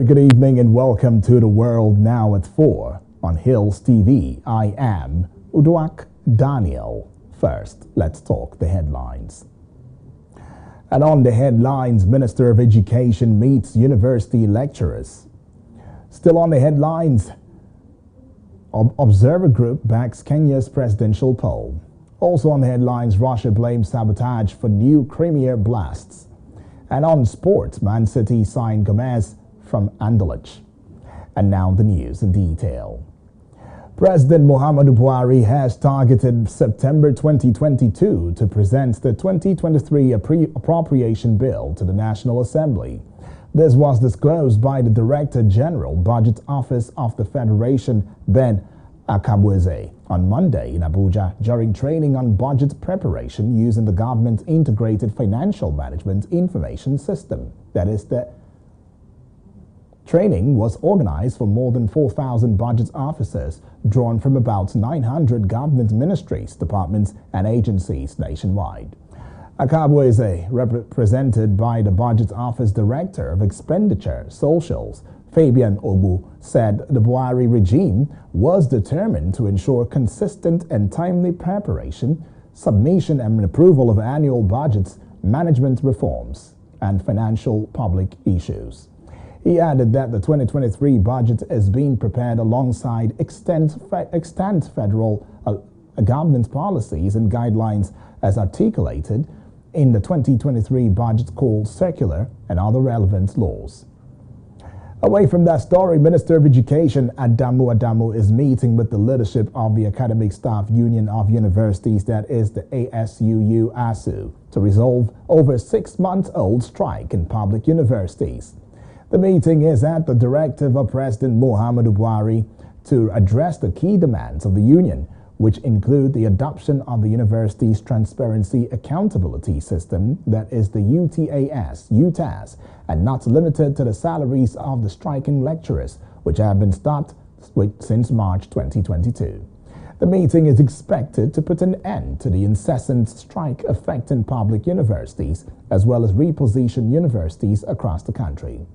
Good evening and welcome to The World Now at 4 on Hills TV. I am Uduak Daniel. First, let's talk the headlines. And on the headlines, Minister of Education meets university lecturers. Still on the headlines, Observer Group backs Kenya's presidential poll. Also on the headlines, Russia blames sabotage for new Crimea blasts. And on sports, Man City signed Gomez from Anderlecht. And now the news in detail. President Muhammadu Buhari has targeted September 2022 to present the 2023 appropriation bill to the National Assembly. This was disclosed by the Director General Budget Office of the Federation, Ben Akabweze, on Monday in Abuja during training on budget preparation using the Government Integrated Financial Management Information System. That is, the training was organized for more than 4,000 budget officers drawn from about 900 government ministries, departments and agencies nationwide. Akabweze, represented by the Budget Office Director of Expenditure Socials, Fabian Ogu, said the Buhari regime was determined to ensure consistent and timely preparation, submission and approval of annual budgets, management reforms, and financial public issues. He added that the 2023 budget is being prepared alongside extant federal government policies and guidelines as articulated in the 2023 budget call circular and other relevant laws. Away from that story, Minister of Education Adamu is meeting with the leadership of the Academic Staff Union of Universities, that is the ASUU-ASU, to resolve over a 6-month-old strike in public universities. The meeting is at the directive of President Muhammadu Buhari to address the key demands of the union, which include the adoption of the university's Transparency Accountability System, that is the UTAS, and not limited to the salaries of the striking lecturers, which have been stopped since March 2022. The meeting is expected to put an end to the incessant strike affecting public universities, as well as reposition universities across the country.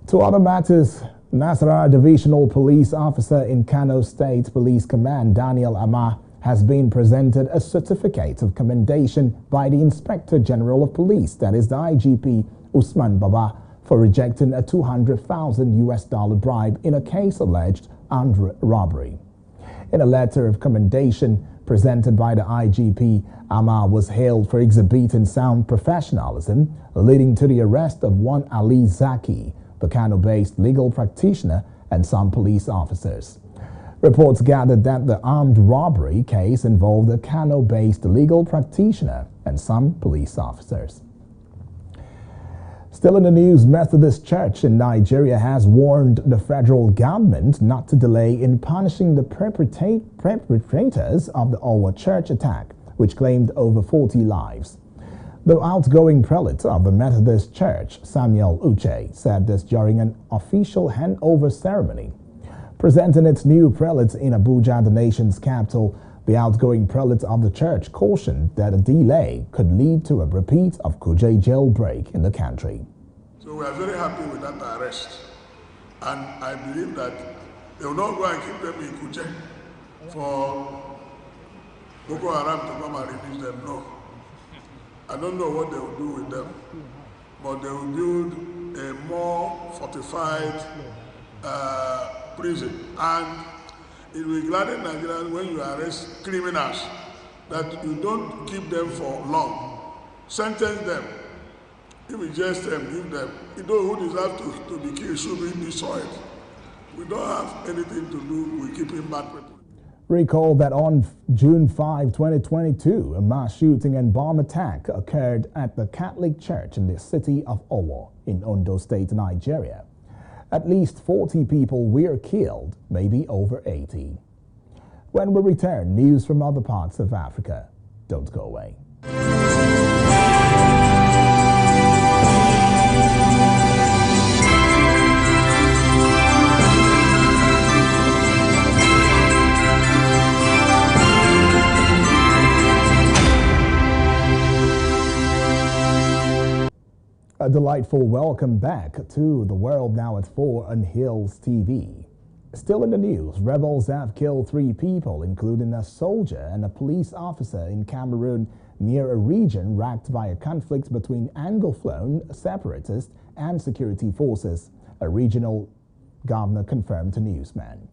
To other matters, Nasarawa Divisional Police Officer in Kano State Police Command, Daniel Amah, has been presented a certificate of commendation by the Inspector General of Police, that is the IGP, Usman Baba, for rejecting a $200,000 bribe in a case alleged armed robbery. In a letter of commendation presented by the IGP, Amah was hailed for exhibiting sound professionalism, leading to the arrest of one Ali Zaki, the Kano-based legal practitioner, and some police officers. Reports gathered that the armed robbery case involved a Kano-based legal practitioner and some police officers. Still in the news, Methodist Church in Nigeria has warned the federal government not to delay in punishing the perpetrators of the Owo Church attack, which claimed over 40 lives. The outgoing prelate of the Methodist Church, Samuel Uche, said this during an official handover ceremony. Presenting its new prelate in Abuja, the nation's capital, the outgoing prelate of the church cautioned that a delay could lead to a repeat of Kuje jailbreak in the country. So we are very happy with that arrest, and I believe that they will not go and keep them in Kuje for Boko Haram to come and release them. No. I don't know what they will do with them, but they will build a more fortified prison. And it will gladden Nigerians when you arrest criminals that you don't keep them for long. Sentence them. If we just give them, you know who deserves to be killed should be destroyed. We don't have anything to do with keeping bad people. Recall that on June 5, 2022, a mass shooting and bomb attack occurred at the Catholic Church in the city of Owo in Ondo State, Nigeria. At least 40 people were killed, maybe over 80. When we return, news from other parts of Africa. Don't go away. A delightful welcome back to The World Now at 4 on Hills TV. Still in the news, rebels have killed 3 people, including a soldier and a police officer in Cameroon near a region racked by a conflict between Anglophone separatists and security forces, a regional governor confirmed to Newsman.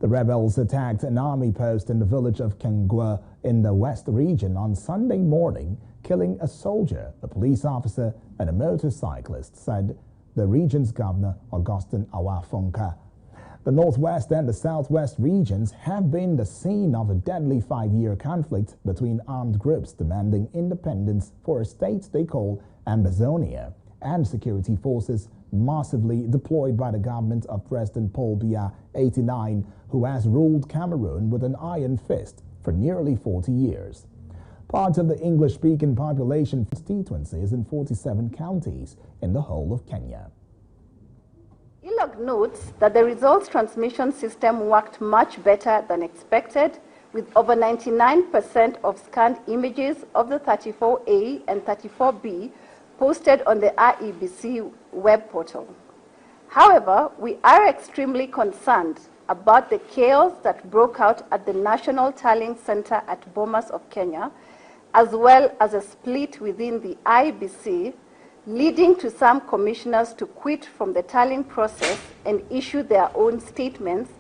The rebels attacked an army post in the village of Kengwa in the West region on Sunday morning, killing a soldier, a police officer, and a motorcyclist, said the region's governor, Augustin Awafonka. The Northwest and the Southwest regions have been the scene of a deadly 5-year conflict between armed groups demanding independence for a state they call Ambazonia and security forces massively deployed by the government of President Paul Biya, 89, who has ruled Cameroon with an iron fist for nearly 40 years. Part of the English-speaking population constituencies in 47 counties in the whole of Kenya. ILOG notes that the results transmission system worked much better than expected, with over 99% of scanned images of the 34A and 34B posted on the IEBC web portal. However, we are extremely concerned about the chaos that broke out at the National Tallying Center at Bomas of Kenya, as well as a split within the IEBC, leading to some commissioners to quit from the tallying process and issue their own statements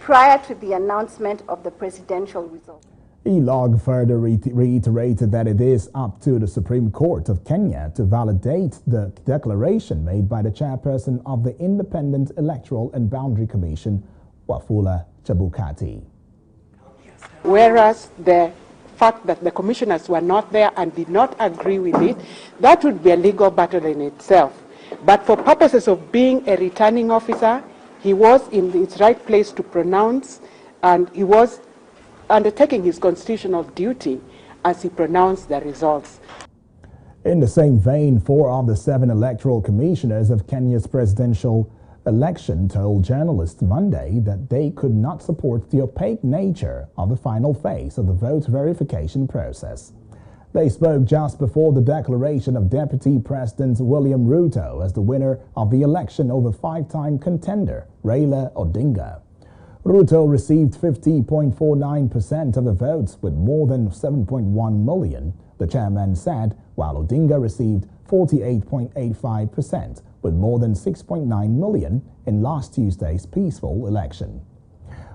prior to the announcement of the presidential results. ILOG further reiterated that it is up to the Supreme Court of Kenya to validate the declaration made by the chairperson of the Independent Electoral and Boundary Commission, Wafula Chebukati. Whereas the fact that the commissioners were not there and did not agree with it, that would be a legal battle in itself. But for purposes of being a returning officer, he was in his right place to pronounce, and he was undertaking his constitutional duty as he pronounced the results. In the same vein, 4 of the 7 electoral commissioners of Kenya's presidential election told journalists Monday that they could not support the opaque nature of the final phase of the vote verification process. They spoke just before the declaration of Deputy President William Ruto as the winner of the election over 5-time contender Raila Odinga. Ruto received 50.49% of the votes with more than 7.1 million, the chairman said, while Odinga received 48.85% with more than 6.9 million in last Tuesday's peaceful election.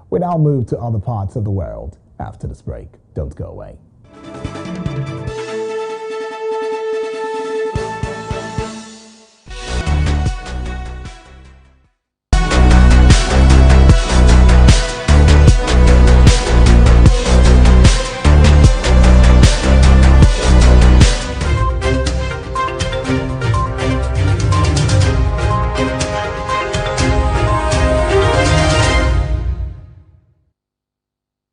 We now move to other parts of the world after this break. Don't go away.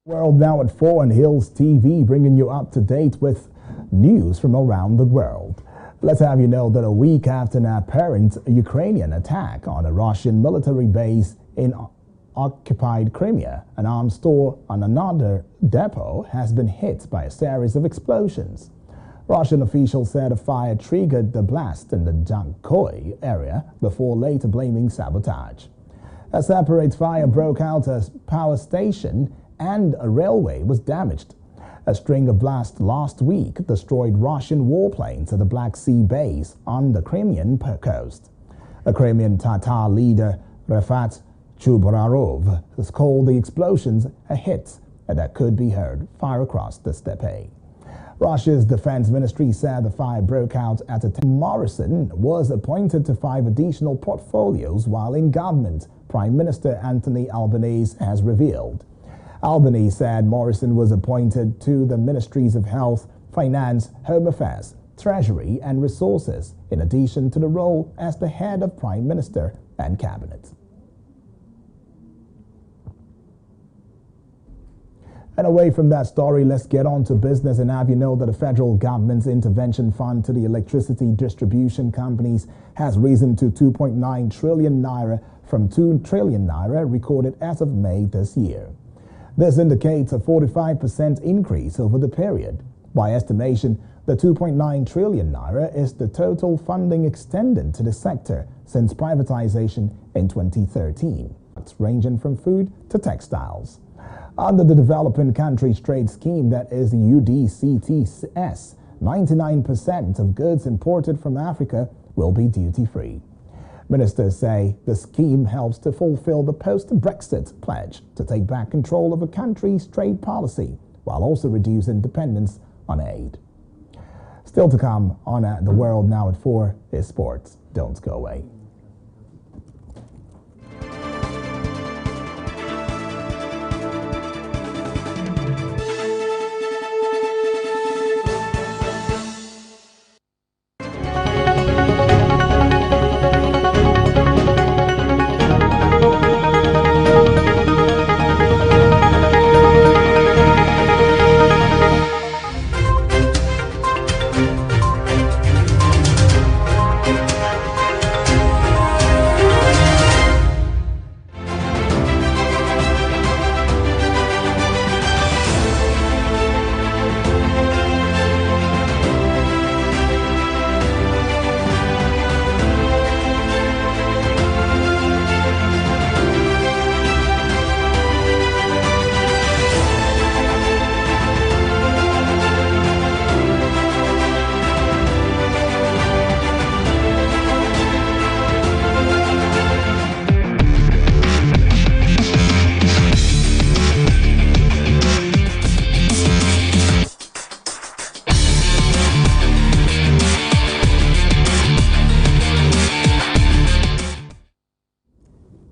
World Now at 4 on Hills TV, bringing you up to date with news from around the world. Let's have you know that a week after an apparent Ukrainian attack on a Russian military base in occupied Crimea, an arms store on another depot has been hit by a series of explosions. Russian officials said a fire triggered the blast in the Jankoy area before later blaming sabotage. A separate fire broke out at a power station and a railway was damaged. A string of blasts last week destroyed Russian warplanes at the Black Sea base on the Crimean coast. A Crimean Tatar leader, Rafat Chubararov, has called the explosions a hit that could be heard far across the steppe. Russia's defense ministry said the fire broke out at a time Morrison was appointed to 5 additional portfolios while in government, Prime Minister Anthony Albanese has revealed. Albanese said Morrison was appointed to the Ministries of Health, Finance, Home Affairs, Treasury and Resources, in addition to the role as the head of Prime Minister and Cabinet. And away from that story, let's get on to business and have you know that the federal government's intervention fund to the electricity distribution companies has risen to 2.9 trillion naira from 2 trillion naira recorded as of May this year. This indicates a 45% increase over the period. By estimation, The 2.9 trillion naira is the total funding extended to the sector since privatization in 2013, ranging from food to textiles. Under the Developing Countries Trade Scheme, that is the UDCTS, 99% of goods imported from Africa will be duty-free. Ministers say the scheme helps to fulfill the post-Brexit pledge to take back control of a country's trade policy, while also reducing dependence on aid. Still to come on The World Now at 4 is sports. Don't go away.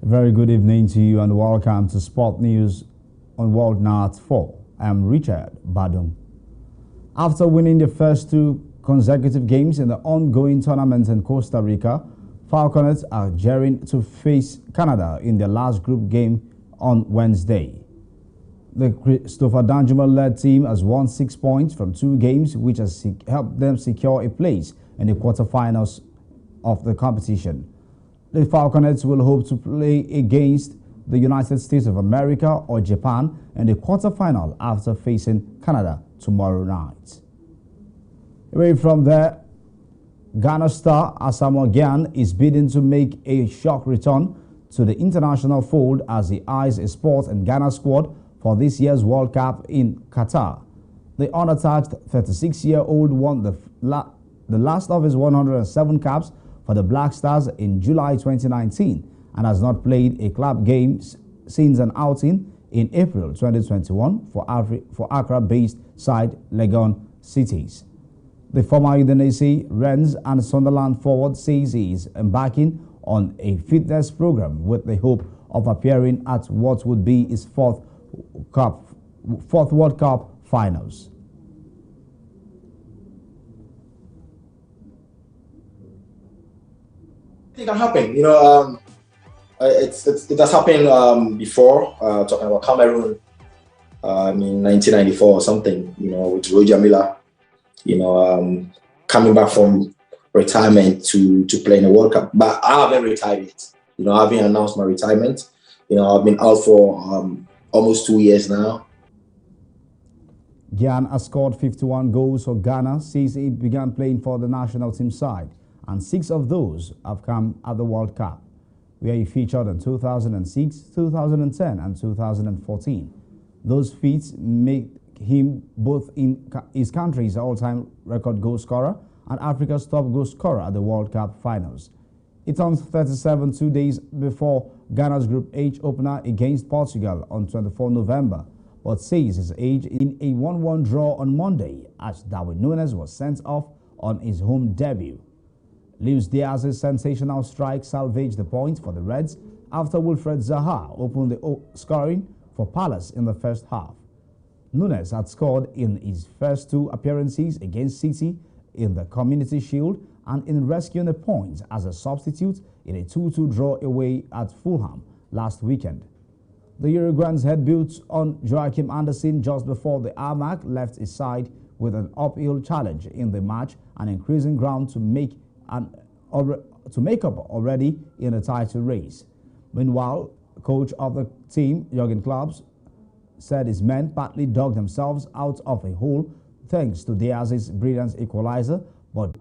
Very good evening to you and welcome to Sport News on World Now at 4. I'm Richard Badum. After winning the first 2 consecutive games in the ongoing tournament in Costa Rica, Falconets are gearing to face Canada in their last group game on Wednesday. The Christopher Danjuma-led team has won 6 points from 2 games, which has helped them secure a place in the quarterfinals of the competition. The Falconets will hope to play against the United States of America or Japan in the quarterfinal after facing Canada tomorrow night. Away from there, Ghana star Asamoah Gyan is bidding to make a shock return to the international fold as he eyes a spot in Ghana squad for this year's World Cup in Qatar. The unattached 36-year-old won the last of his 107 caps for the Black Stars in July 2019 and has not played a club game since an outing in April 2021 for Accra-based side Legon Cities. The former Udinese, Rennes and Sunderland forward says he is embarking on a fitness program with the hope of appearing at what would be his fourth World Cup finals. It can happen, it has happened before, talking about Cameroon in 1994 or something, with Roger Milla, coming back from retirement to play in the World Cup. But I haven't retired yet, I haven't announced my retirement. I've been out for almost 2 years now. Gyan has scored 51 goals for Ghana since he began playing for the national team side, and 6 of those have come at the World Cup, where he featured in 2006, 2010 and 2014. Those feats make him both in his country's all-time record goal scorer and Africa's top goal scorer at the World Cup finals. He turns 37 2 days before Ghana's Group H opener against Portugal on 24 November, but says his age in a 1-1 draw on Monday as Darwin Núñez was sent off on his home debut. Luis Diaz's sensational strike salvaged the point for the Reds after Wilfred Zaha opened the scoring for Palace in the first half. Núñez had scored in his first 2 appearances against City in the Community Shield and in rescuing a point as a substitute in a 2-2 draw away at Fulham last weekend. The Uruguayans had built on Joachim Andersen just before the Armac left his side with an uphill challenge in the match and increasing ground to make up already in the title race. Meanwhile, coach of the team, Jurgen Klopp, said his men partly dug themselves out of a hole thanks to Diaz's brilliant equalizer, but